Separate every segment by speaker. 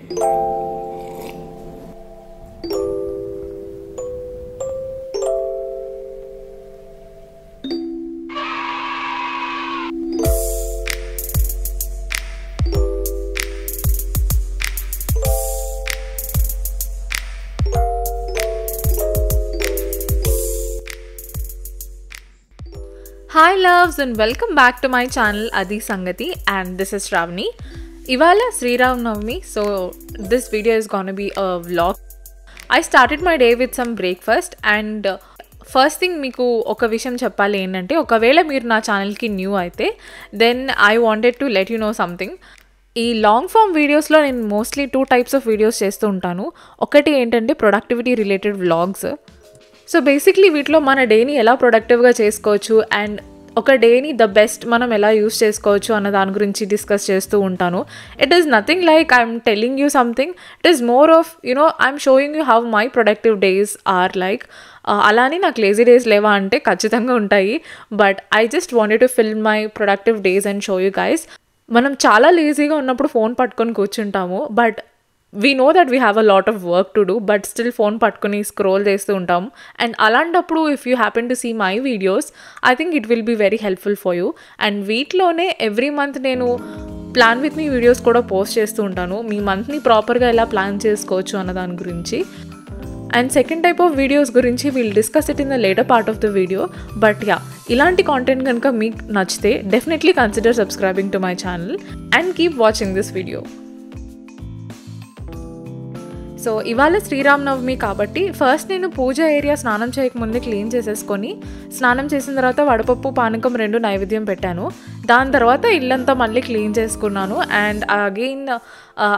Speaker 1: Hi loves and welcome back to my channel Adi Sangati, and this is Shravani. Ivala Sri Ram Navami, so this video is gonna be a vlog. I started my day with some breakfast and first thing meeku oka vishayam cheppali endante okavela meer na channel ki new aithe then I wanted to let you know something. ఈ long form వీడియోస్లో నేను mostly 2 types of videos చేస్తూ ఉంటాను. ఒకటి ఏంటంటే productivity related vlogs. So basically వీటిలో మన డేని ఎలా ప్రొడక్టివ్గా చేసుకోవచ్చు అండ్ ఒక డేని ద బెస్ట్ మనం ఎలా యూస్ చేసుకోవచ్చు అన్న దాని గురించి డిస్కస్ చేస్తూ ఉంటాను. It is nothing like I'm telling you something, it is more of I'm showing you how my productive days are like. అలానే నాకు లేజీ డేస్ లేవా అంటే ఖచ్చితంగా ఉంటాయి, but I just wanted to film my productive days and show you guys. మనం చాలా లేజీగా ఉన్నప్పుడు ఫోన్ పట్టుకొని కూర్చుంటాము, but we know that we have a lot of work to do, but still phone పట్టుకొని స్క్రోల్ చేస్తూ ఉంటాం. అండ్ అలాంటప్పుడు if you happen to see my videos, I think it will be very helpful for you. And వీటిలోనే every month నేను plan with me videos కూడా post చేస్తూ ఉంటాను, మీ మంత్ని ప్రాపర్గా ఎలా ప్లాన్ చేసుకోవచ్చు అన్న దాని గురించి. And second type of videos గురించి will discuss it in the later part of the video. But yeah, ఇలాంటి కాంటెంట్ కనుక మీకు నచ్చితే definitely consider subscribing to my channel and keep watching this video. So ఇవాళ శ్రీరామనవమి కాబట్టి ఫస్ట్ నేను పూజ area స్నానం చేయకముందే క్లీన్ చేసేసుకొని, స్నానం చేసిన తర్వాత వడపప్పు పానకం 2 నైవేద్యం పెట్టాను. దాని తర్వాత ఇల్లంతా మళ్ళీ క్లీన్ చేసుకున్నాను. And again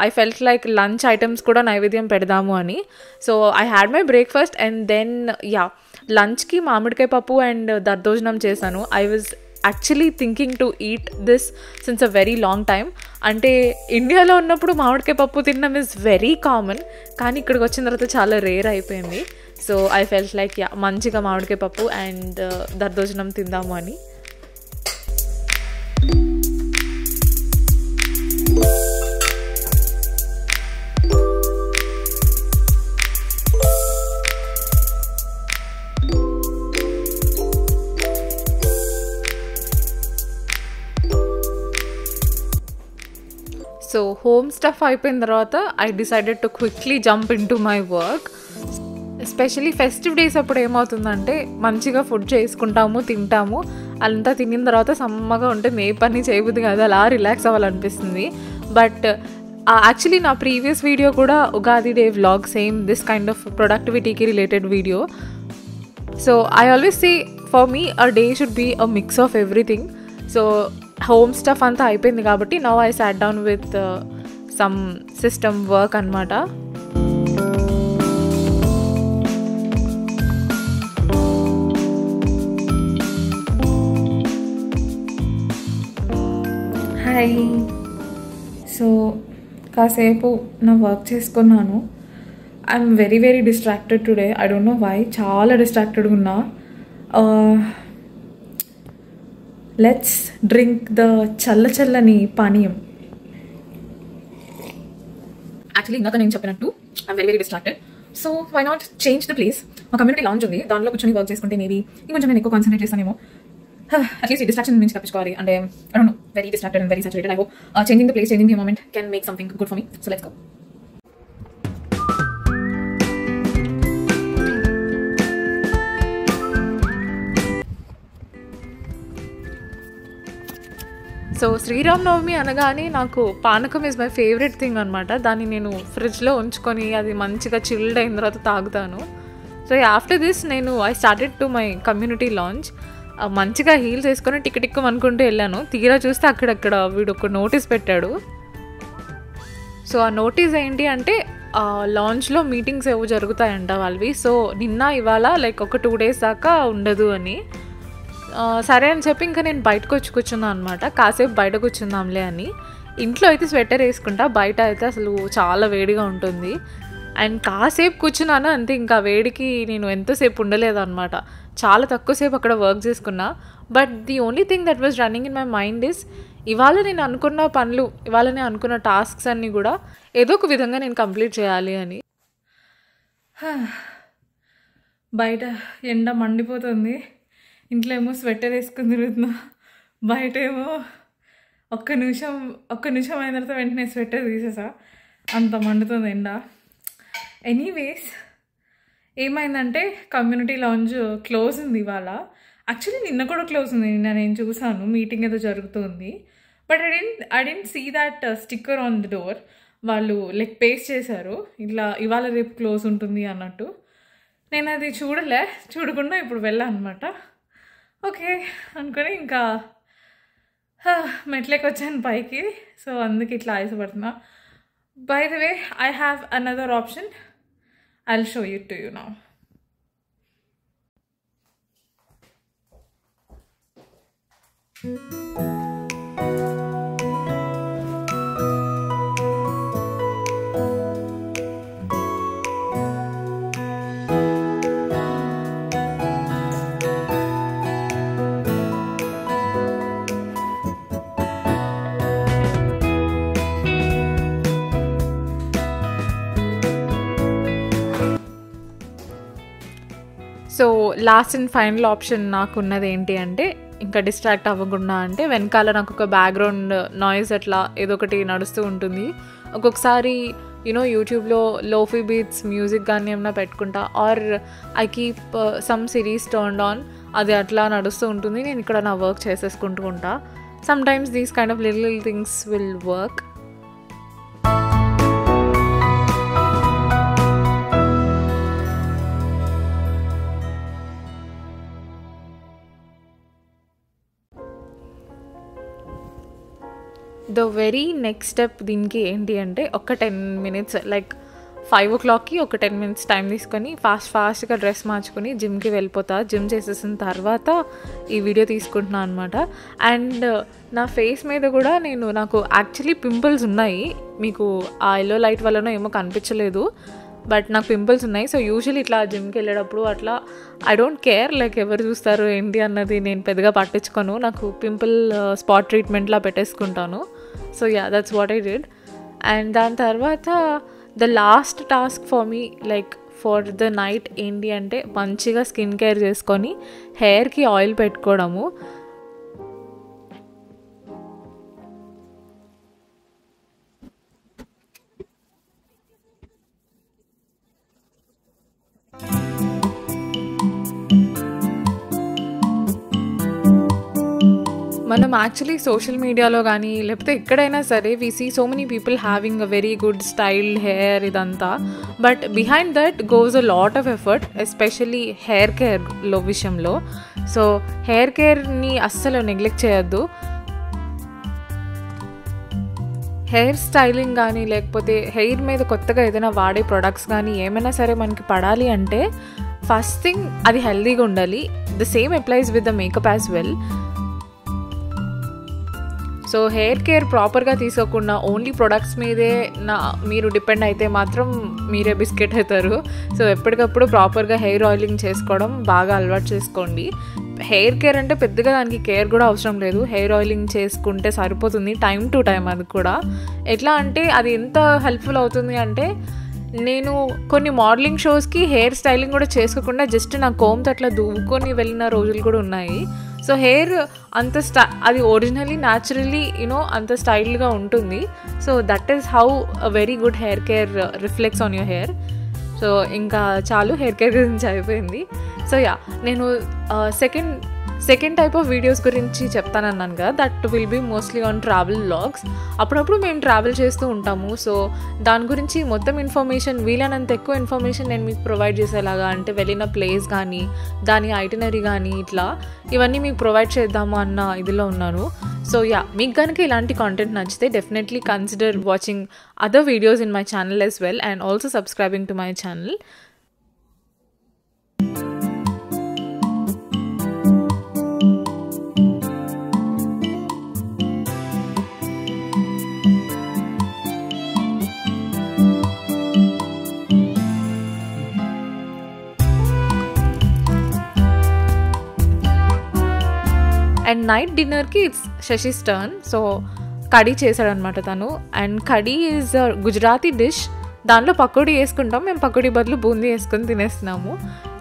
Speaker 1: I felt like lunch items కూడా నైవేద్యం పెడదాము అని. So I had my breakfast and then లంచ్కి మామిడికాయ పప్పు అండ్ దద్దోజనం చేశాను. I was actually thinking to eat this since a very long time. అంటే ఇండియాలో ఉన్నప్పుడు మామిడికాయ పప్పు తినడం ఇస్ వెరీ కామన్, కానీ ఇక్కడికి వచ్చిన తర్వాత చాలా రేర్ అయిపోయింది. సో ఐ ఫెల్ట్ లైక్ మంచిగా మామిడికాయ పప్పు అండ్ దద్దోజనం తిందాము అని. సో హోమ్ స్టఫ్ అయిపోయిన తర్వాత I decided to quickly jump in to my work. Especially festive days అప్పుడు ఏమవుతుందంటే మంచిగా ఫుడ్ చేసుకుంటాము, తింటాము, అంతా తినిన తర్వాత సమ్మగా ఉంటుంది, ఏ పని చేయబుద్ది కాదు, అలా రిలాక్స్ అవ్వాలనిపిస్తుంది. బట్ యాక్చువల్లీ నా ప్రీవియస్ వీడియో కూడా Ugadi day vlog, same this kind of ప్రొడక్టివిటీకి related video. So I always say for me a day should be a mix of everything. So home stuff అంతా అయిపోయింది కాబట్టి now I sat down with some system work అనమాట. Hi. So కాసేపు నా work చేసుకున్నాను. I'm very very distracted today, I don't know why, చాలా డిస్ట్రాక్టెడ్గా ఉన్నా. లెట్స్ డ్రింక్ ద చల్లని పానీయం. యాక్చువల్లీ ఇందాక నేను చెప్పినట్టు I'm very very distracted, so why not change the place. మా కమ్యూనిటీ లాంచ్ ఉంది, దాంట్లో కూర్చొని వర్క్ చేసుకుంటే మేబీ ఇంకొంచెం నేను ఎక్కువ కాన్సన్ట్రేట్ చేస్తానేమో. అట్లీస్ట్ ఈ డిస్ట్రాక్షన్ నుంచి తప్పించుకోవాలి. అంటే I don't know, very distracted and very saturated. I hope changing the place, changing the moment can make something good for me. So let's go. So Sri Rama Navami అనగానే నాకు పానకం ఈజ్ మై ఫేవరెట్ థింగ్ అనమాట. దాన్ని నేను ఫ్రిడ్జ్లో ఉంచుకొని అది మంచిగా చిల్డ్ అయిన తర్వాత తాగుతాను. So after this I started to my community launch. మంచిగా హీల్స్ వేసుకొని టిక్ అనుకుంటూ వెళ్ళాను. తీరా చూస్తే అక్కడక్కడ వీడు ఒక నోటీస్ పెట్టాడు. సో ఆ నోటీస్ ఏంటి అంటే లాంచ్లో మీటింగ్స్ ఏవో జరుగుతాయంట వాళ్ళవి. సో నిన్న ఇవాళ లైక్ ఒక 2 days దాకా ఉండదు అని. సరే అని చెప్పి ఇంకా నేను బయటకు వచ్చి కూర్చున్నాను అనమాట. కాసేపు బయట కూర్చుందాంలే అని. ఇంట్లో అయితే స్వెటర్ వేసుకుంటా, బయట అయితే అసలు చాలా వేడిగా ఉంటుంది. అండ్ కాసేపు కూర్చున్నాను అంతే, ఇంకా వేడికి నేను ఎంతోసేపు ఉండలేదన్నమాట. చాలా తక్కువసేపు అక్కడ వర్క్ చేసుకున్నా. But the only thing that was running in my mind is ఇవాళ నేను అనుకున్న పనులు, ఇవాళ నేను అనుకున్న టాస్క్స్ అన్నీ కూడా ఏదో ఒక విధంగా నేను కంప్లీట్ చేయాలి అని. బయట ఎండ మండిపోతుంది, ఇంట్లో ఏమో స్వెటర్ వేసుకుని తిరుగుతున్నా, బయట ఏమో ఒక్క నిమిషం అయిన తర్వాత వెంటనే స్వెటర్ తీసేసా, అంత మండుతుంది ఎండ. ఎనీవేస్ ఏమైందంటే కమ్యూనిటీ లాంజ్ క్లోజ్ ఉంది ఇవాళ. యాక్చువల్లీ నిన్న కూడా క్లోజ్ ఉంది, నిన్న నేను చూసాను మీటింగ్ ఏదో జరుగుతుంది. But I didn't see that sticker on the door. వాళ్ళు లైక్ పేస్ట్ చేశారు ఇట్లా ఇవాళ రేపు క్లోజ్ ఉంటుంది అన్నట్టు. నేను అది చూడకుండా ఇప్పుడు వెళ్ళాను అనమాట. ఓకే అనుకొని ఇంకా మెట్లకి వచ్చాను పైకి. సో అందుకే ఇట్లా ఆయాసపడుతున్నా. By the way I have another option, I'll show it to you now. So last and final option నాకున్నది ఏంటి అంటే, ఇంకా డిస్ట్రాక్ట్ అవ్వకుండా అంటే వెనకాల నాకు ఒక బ్యాక్గ్రౌండ్ నాయిస్ అట్లా ఏదో ఒకటి నడుస్తూ ఉంటుంది. ఒక్కొక్కసారి యూట్యూబ్లో లోఫీ బీట్స్ మ్యూజిక్ కానీ ఏమైనా పెట్టుకుంటా, or I keep some series turned on, అది అట్లా నడుస్తూ ఉంటుంది. నేను ఇక్కడ నా వర్క్ చేసేసుకుంటూ ఉంటా. Some times these kind of little things will work. The very next step దీనికి ఏంటి అంటే, ఒక 10 minutes లైక్ 5 o'clockకి ఒక 10 minutes టైం తీసుకొని ఫాస్ట్గా డ్రెస్ మార్చుకొని జిమ్కి వెళ్ళిపోతా. జిమ్ చేసేసిన తర్వాత ఈ వీడియో తీసుకుంటున్నాను అనమాట. అండ్ నా ఫేస్ మీద కూడా నాకు యాక్చువల్లీ పింపుల్స్ ఉన్నాయి. మీకు ఆ ఎల్లో లైట్ వల్లనో ఏమో కనిపించలేదు, బట్ నాకు పింపుల్స్ ఉన్నాయి. సో యూజువల్లీ ఇట్లా జిమ్కి వెళ్ళేటప్పుడు అట్లా ఐ డోంట్ కేర్ లైక్ ఎవరు చూస్తారు ఏంటి అన్నది నేను పెద్దగా పట్టించుకోను. నాకు పింపుల్ స్పాట్ ట్రీట్మెంట్లా పెట్టేసుకుంటాను. So yeah, that's what I did. And దాని తర్వాత the last task for me like for the night ఏంటి అంటే, మంచిగా స్కిన్ కేర్ చేసుకొని హెయిర్కి ఆయిల్ పెట్టుకోవడము. మనం యాక్చువల్లీ సోషల్ మీడియాలో కానీ లేకపోతే ఎక్కడైనా సరే we see so many people having a very good style hair ఇదంతా, but behind that goes a lot of effort, especially hair కేర్లో విషయంలో. సో హెయిర్ కేర్ని అస్సలు నెగ్లెక్ట్ చేయొద్దు. హెయిర్ స్టైలింగ్ కానీ లేకపోతే హెయిర్ మీద కొత్తగా ఏదైనా వాడే ప్రొడక్ట్స్ కానీ ఏమైనా సరే మనకి పడాలి అంటే ఫస్ట్ థింగ్ అది హెల్దీగా ఉండాలి. The same applies with the makeup as well. So hair care ప్రాపర్గా తీసుకోకుండా ఓన్లీ ప్రొడక్ట్స్ మీదే మీరు డిపెండ్ అయితే మాత్రం మీరే బిస్కెట్ అవుతారు. సో ఎప్పటికప్పుడు ప్రాపర్గా హెయిర్ ఆయిలింగ్ చేసుకోవడం బాగా అలవాటు చేసుకోండి. హెయిర్ కేర్ అంటే పెద్దగా దానికి కేర్ కూడా అవసరం లేదు, హెయిర్ ఆయిలింగ్ చేసుకుంటే సరిపోతుంది, టైం టు టైం. అది కూడా ఎట్లా అంటే అది ఎంత హెల్ప్ఫుల్ అవుతుంది అంటే, నేను కొన్ని మోడలింగ్ షోస్కి హెయిర్ స్టైలింగ్ కూడా చేసుకోకుండా జస్ట్ నా కోమ్తో అట్లా దువ్వుకొని వెళ్ళిన రోజులు కూడా ఉన్నాయి. సో హెయిర్ అంత అది ఒరిజినలీ న్యాచురల్లీ అంత స్టైల్గా ఉంటుంది. So that is how a very good hair care reflects on your hair. So ఇంకా చాలు హెయిర్ కేర్ గురించి అయిపోయింది. సో యా, నేను సెకండ్ టైప్ ఆఫ్ వీడియోస్ గురించి చెప్తానన్నాను కదా, that will be mostly on travel vlogs. అప్పుడప్పుడు మేము ట్రావెల్ చేస్తూ ఉంటాము. సో దాని గురించి మొత్తం ఇన్ఫర్మేషన్, వీలైనంత ఎక్కువ ఇన్ఫర్మేషన్ నేను మీకు ప్రొవైడ్ చేసేలాగా, అంటే వెళ్ళిన ప్లేస్ కానీ దాని ఐటినరీ కానీ ఇట్లా ఇవన్నీ మీకు ప్రొవైడ్ చేద్దాము అన్న ఇదిలో ఉన్నాను. సో యా, మీకు కనుక ఇలాంటి కాంటెంట్ నచ్చితే definitely consider watching other videos in my channel as well, and also subscribing to my channel. And night డిన్నర్కి it's Sashi's turn. So khadi చేశాడనమాట తను. And khadi is Gujarati dish. దానిలో పకోడీ వేసుకుంటాం, మేము పకోడీ బదులు బూందీ వేసుకొని తినేస్తున్నాము.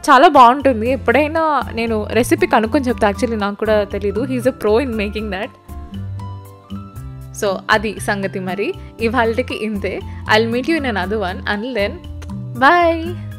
Speaker 1: చాలా బాగుంటుంది. ఎప్పుడైనా నేను రెసిపీ కనుక్కొని చెప్తా, యాక్చువల్లీ నాకు కూడా తెలీదు. He's a pro in making that. So అది సంగతి. మరి ఇవాళకి ఇంతే. I will meet you in another one. And then bye.